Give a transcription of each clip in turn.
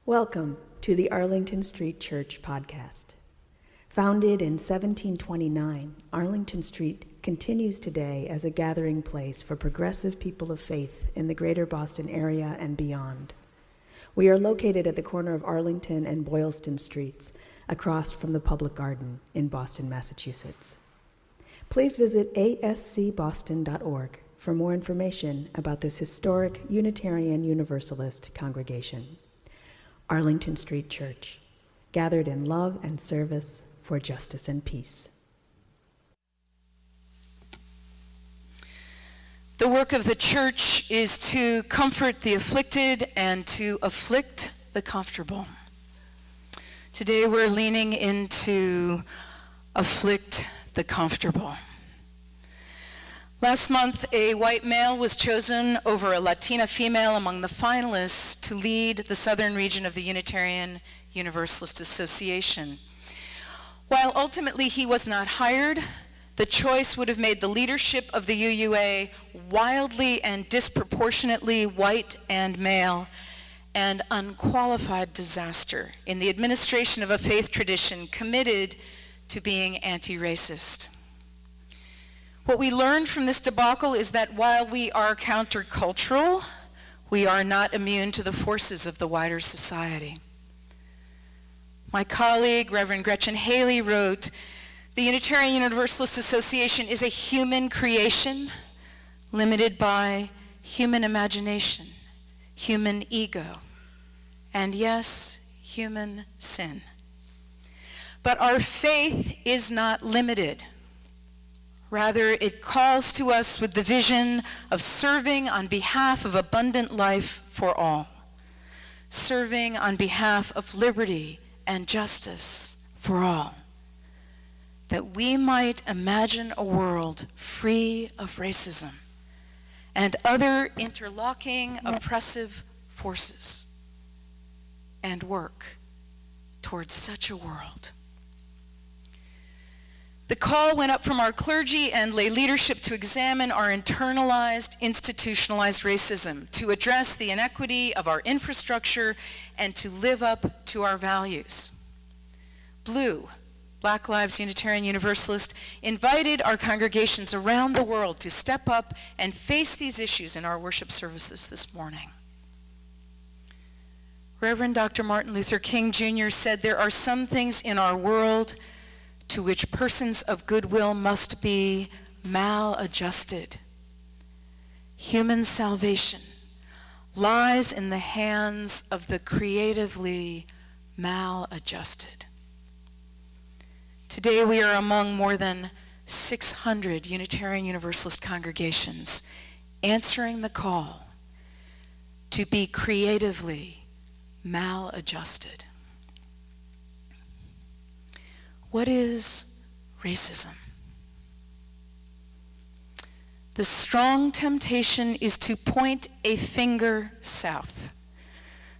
Welcome to the Arlington Street Church podcast. Founded in 1729, Arlington Street continues today as a gathering place for progressive people of faith in the greater Boston area and beyond. We are located at the corner of Arlington and Boylston Streets, across from the Public Garden in Boston, Massachusetts. Please visit ascboston.org for more information about this historic Unitarian Universalist congregation. Arlington Street Church, gathered in love and service for justice and peace. The work of the church is to comfort the afflicted and to afflict the comfortable. Today we're leaning into afflict the comfortable. Last month, a white male was chosen over a Latina female among the finalists to lead the southern region of the Unitarian Universalist Association. While ultimately he was not hired, the choice would have made the leadership of the UUA wildly and disproportionately white and male, and unqualified disaster in the administration of a faith tradition committed to being anti-racist. What we learned from this debacle is that while we are countercultural, we are not immune to the forces of the wider society. My colleague, Reverend Gretchen Haley, wrote, "The Unitarian Universalist Association is a human creation limited by human imagination, human ego, and yes, human sin. But our faith is not limited. Rather, it calls to us with the vision of serving on behalf of abundant life for all, serving on behalf of liberty and justice for all, that we might imagine a world free of racism and other interlocking oppressive forces, and work towards such a world." The call went up from our clergy and lay leadership to examine our internalized, institutionalized racism, to address the inequity of our infrastructure, and to live up to our values. Blue, Black Lives Unitarian Universalist, invited our congregations around the world to step up and face these issues in our worship services this morning. Reverend Dr. Martin Luther King Jr. said, "There are some things in our world to which persons of goodwill must be maladjusted. Human salvation lies in the hands of the creatively maladjusted." Today we are among more than 600 Unitarian Universalist congregations answering the call to be creatively maladjusted. What is racism? The strong temptation is to point a finger south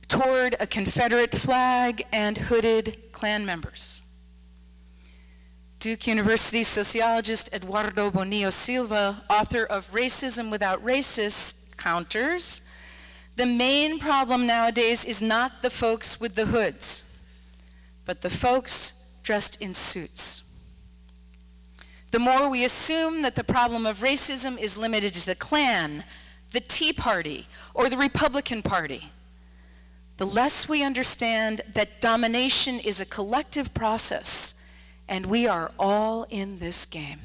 toward a Confederate flag and hooded Klan members. Duke University sociologist Eduardo Bonillo Silva, author of Racism Without Racists, counters, the main problem nowadays is not the folks with the hoods, but the folks dressed in suits. The more we assume that the problem of racism is limited to the Klan, the Tea Party, or the Republican Party, the less we understand that domination is a collective process, and we are all in this game.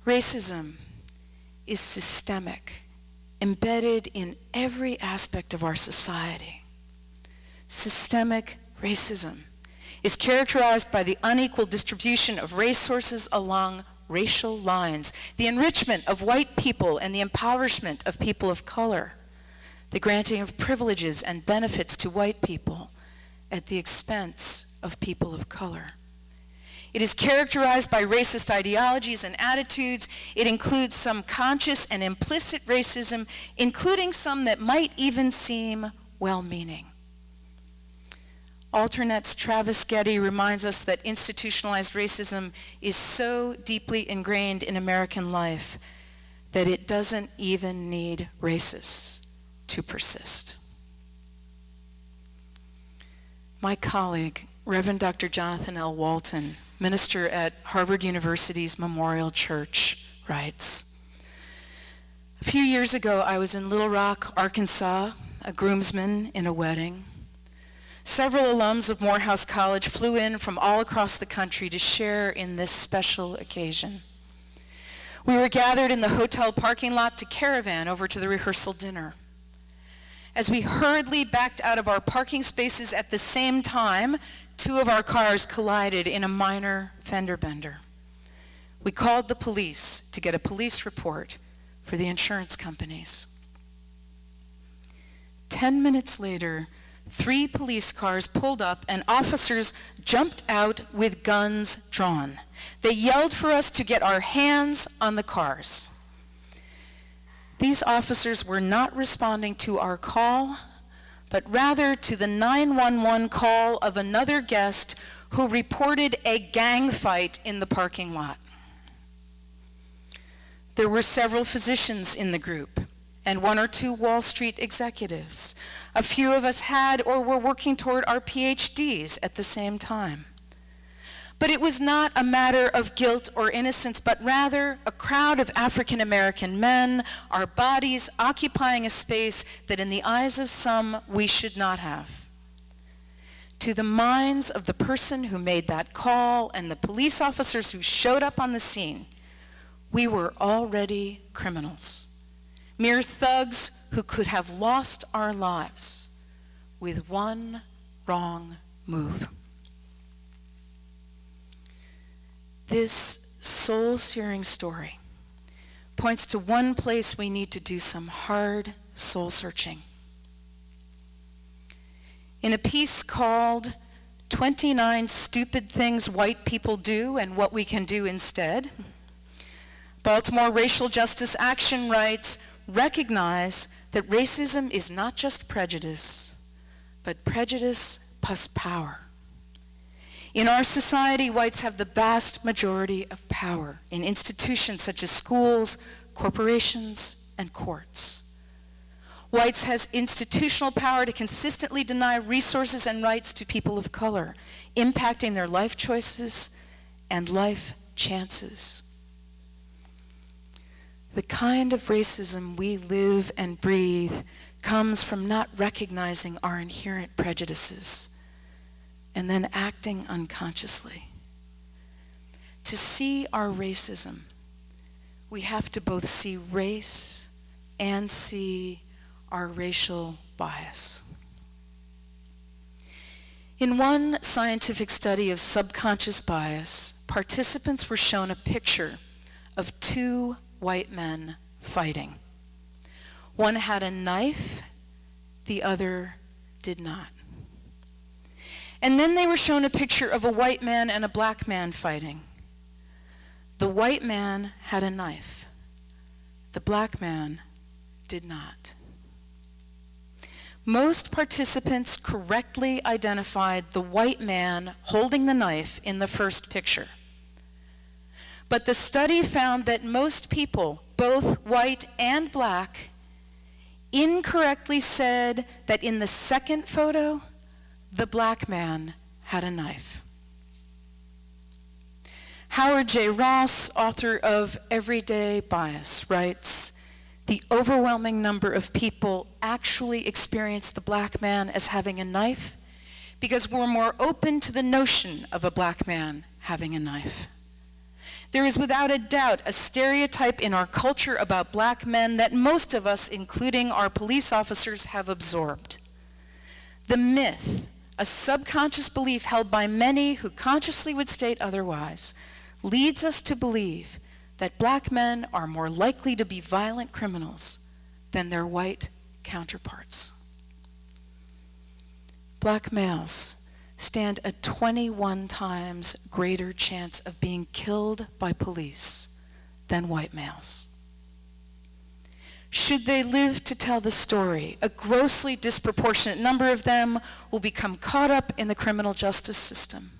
Racism is systemic, embedded in every aspect of our society. Systemic racism is characterized by the unequal distribution of resources along racial lines, the enrichment of white people and the impoverishment of people of color, the granting of privileges and benefits to white people at the expense of people of color. It is characterized by racist ideologies and attitudes. It includes some conscious and implicit racism, including some that might even seem well-meaning. Alternet's Travis Getty reminds us that institutionalized racism is so deeply ingrained in American life that it doesn't even need racists to persist. My colleague, Reverend Dr. Jonathan L. Walton, minister at Harvard University's Memorial Church, writes, "A few years ago, I was in Little Rock, Arkansas, a groomsman in a wedding. Several alums of Morehouse College flew in from all across the country to share in this special occasion. We were gathered in the hotel parking lot to caravan over to the rehearsal dinner. As we hurriedly backed out of our parking spaces at the same time, two of our cars collided in a minor fender bender. We called the police to get a police report for the insurance companies. 10 minutes later, 3 police cars pulled up and officers jumped out with guns drawn. They yelled for us to get our hands on the cars. These officers were not responding to our call, but rather to the 911 call of another guest who reported a gang fight in the parking lot. There were several physicians in the group and 1 or 2 Wall Street executives. A few of us had or were working toward our PhDs at the same time. But it was not a matter of guilt or innocence, but rather a crowd of African American men, our bodies occupying a space that in the eyes of some we should not have. To the minds of the person who made that call and the police officers who showed up on the scene, we were already criminals, mere thugs who could have lost our lives with one wrong move. This soul-searing story points to one place we need to do some hard soul-searching. In a piece called 29 Stupid Things White People Do and What We Can Do Instead, Baltimore Racial Justice Action writes, "Recognize that racism is not just prejudice, but prejudice plus power. In our society, whites have the vast majority of power in institutions such as schools, corporations, and courts. Whites has institutional power to consistently deny resources and rights to people of color, impacting their life choices and life chances. The kind of racism we live and breathe comes from not recognizing our inherent prejudices and then acting unconsciously. To see our racism, we have to both see race and see our racial bias. In one scientific study of subconscious bias, participants were shown a picture of 2 white men fighting. One had a knife, the other did not. And then they were shown a picture of a white man and a black man fighting. The white man had a knife. The black man did not. Most participants correctly identified the white man holding the knife in the first picture. But the study found that most people, both white and black, incorrectly said that in the second photo, the black man had a knife. Howard J. Ross, author of Everyday Bias, writes, "The overwhelming number of people actually experience the black man as having a knife because we're more open to the notion of a black man having a knife. There is without a doubt a stereotype in our culture about black men that most of us, including our police officers, have absorbed. The myth, a subconscious belief held by many who consciously would state otherwise, leads us to believe that black men are more likely to be violent criminals than their white counterparts. Black males stand a 21 times greater chance of being killed by police than white males. Should they live to tell the story, a grossly disproportionate number of them will become caught up in the criminal justice system.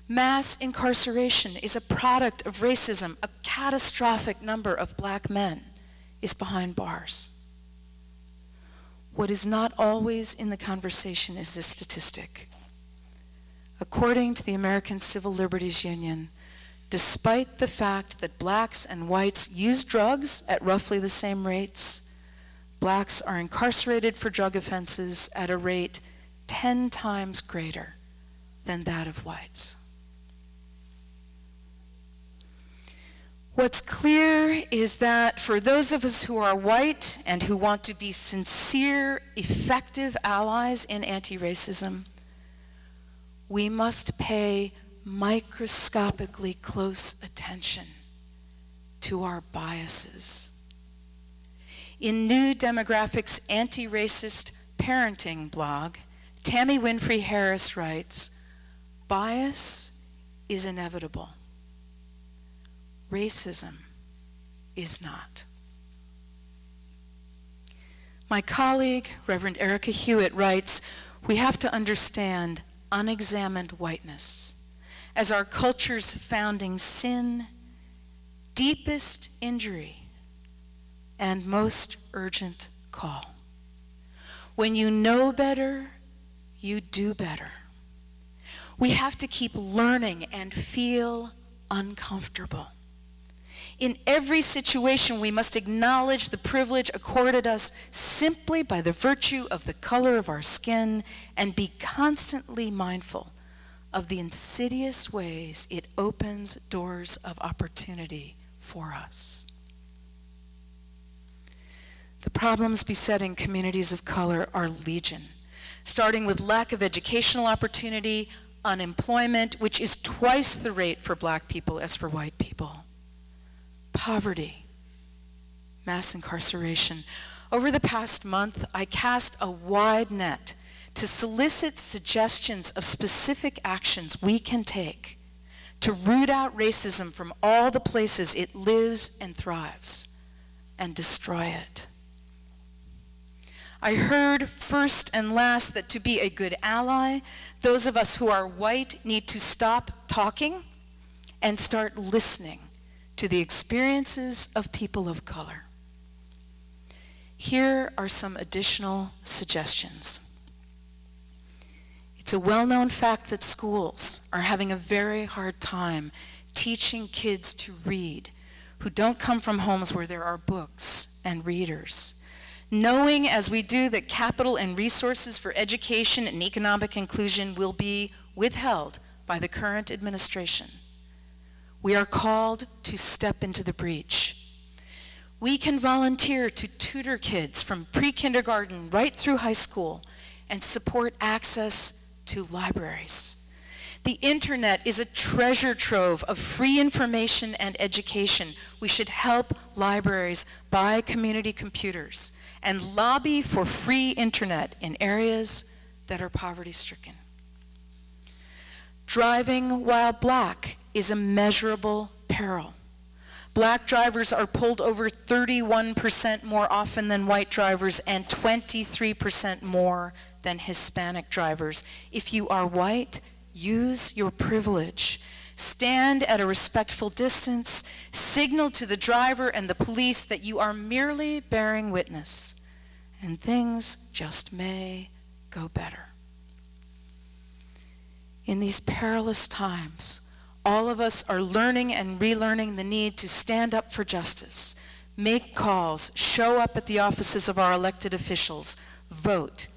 Mass incarceration is a product of racism. A catastrophic number of black men is behind bars. what is not always in the conversation is this statistic. According to the American Civil Liberties Union, despite the fact that blacks and whites use drugs at roughly the same rates, blacks are incarcerated for drug offenses at a rate 10 times greater than that of whites. What's clear is that for those of us who are white and who want to be sincere, effective allies in anti-racism, we must pay microscopically close attention to our biases. In New Demographics' anti-racist parenting blog, Tammy Winfrey Harris writes, "Bias is inevitable. Racism is not." My colleague, Reverend Erica Hewitt, writes, "We have to understand unexamined whiteness as our culture's founding sin, deepest injury, and most urgent call. When you know better, you do better. We have to keep learning and feel uncomfortable. In every situation, we must acknowledge the privilege accorded us simply by the virtue of the color of our skin and be constantly mindful of the insidious ways it opens doors of opportunity for us." The problems besetting communities of color are legion, starting with lack of educational opportunity, unemployment, which is twice the rate for black people as for white people, poverty, mass incarceration. Over the past month, I cast a wide net to solicit suggestions of specific actions we can take to root out racism from all the places it lives and thrives and destroy it. I heard first and last that to be a good ally, those of us who are white need to stop talking and start listening to the experiences of people of color. Here are some additional suggestions. It's a well-known fact that schools are having a very hard time teaching kids to read who don't come from homes where there are books and readers. Knowing as we do that capital and resources for education and economic inclusion will be withheld by the current administration, we are called to step into the breach. We can volunteer to tutor kids from pre-kindergarten right through high school and support access to libraries. The internet is a treasure trove of free information and education. We should help libraries buy community computers and lobby for free internet in areas that are poverty-stricken. Driving while black is a measurable peril. Black drivers are pulled over 31% more often than white drivers and 23% more than Hispanic drivers. If you are white, use your privilege. Stand at a respectful distance, signal to the driver and the police that you are merely bearing witness, and things just may go better. In these perilous times, all of us are learning and relearning the need to stand up for justice, make calls, show up at the offices of our elected officials, vote.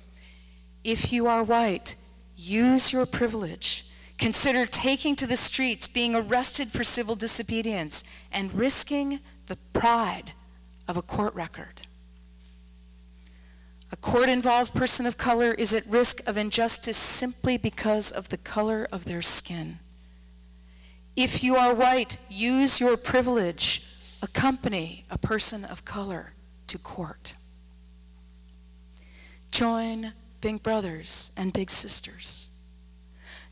If you are white, use your privilege. Consider taking to the streets, being arrested for civil disobedience, and risking the pride of a court record. A court-involved person of color is at risk of injustice simply because of the color of their skin. If you are white, use your privilege. Accompany a person of color to court. Join Big Brothers and Big Sisters.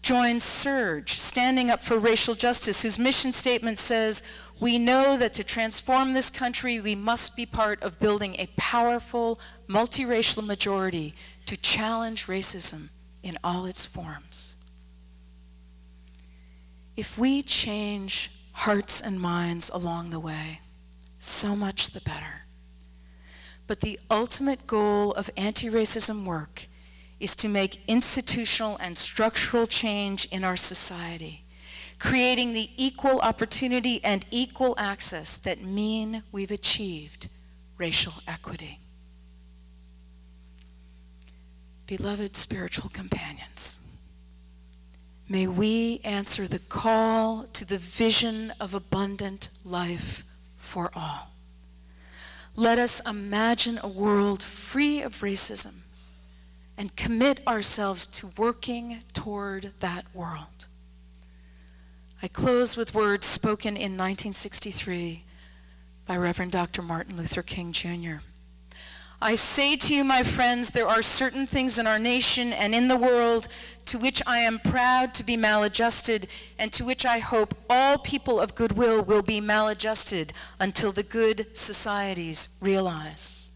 Join Surge, standing up for racial justice, whose mission statement says, "We know that to transform this country, we must be part of building a powerful, multiracial majority to challenge racism in all its forms." If we change hearts and minds along the way, so much the better. But the ultimate goal of anti-racism work is to make institutional and structural change in our society, creating the equal opportunity and equal access that mean we've achieved racial equity. Beloved spiritual companions, may we answer the call to the vision of abundant life for all. Let us imagine a world free of racism and commit ourselves to working toward that world. I close with words spoken in 1963 by Reverend Dr. Martin Luther King Jr. I say to you, my friends, there are certain things in our nation and in the world to which I am proud to be maladjusted, and to which I hope all people of goodwill will be maladjusted until the good societies realize.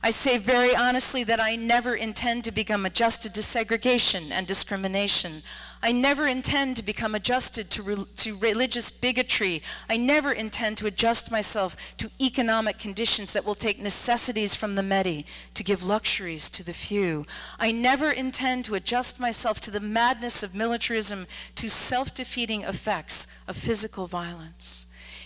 I say very honestly that I never intend to become adjusted to segregation and discrimination. I never intend to become adjusted to religious bigotry. I never intend to adjust myself to economic conditions that will take necessities from the many to give luxuries to the few. I never intend to adjust myself to the madness of militarism, to self-defeating effects of physical violence.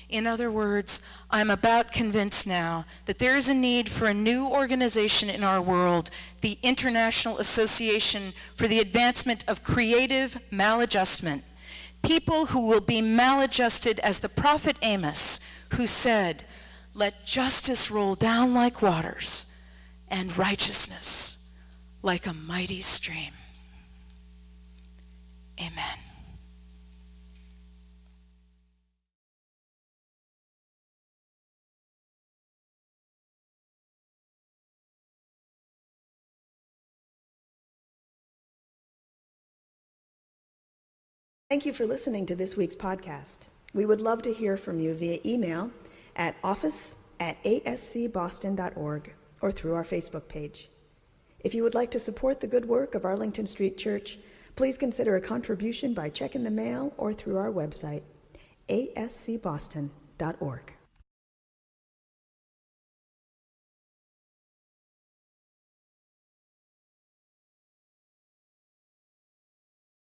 In other words, I'm about convinced now that there is a need for a new organization in our world, the International Association for the Advancement of Creative Maladjustment. People who will be maladjusted as the prophet Amos, who said, "Let justice roll down like waters, and righteousness like a mighty stream." Amen. Thank you for listening to this week's podcast. We would love to hear from you via email at office@ascboston.org or through our Facebook page. If you would like to support the good work of Arlington Street Church, please consider a contribution by check in the mail or through our website, ascboston.org.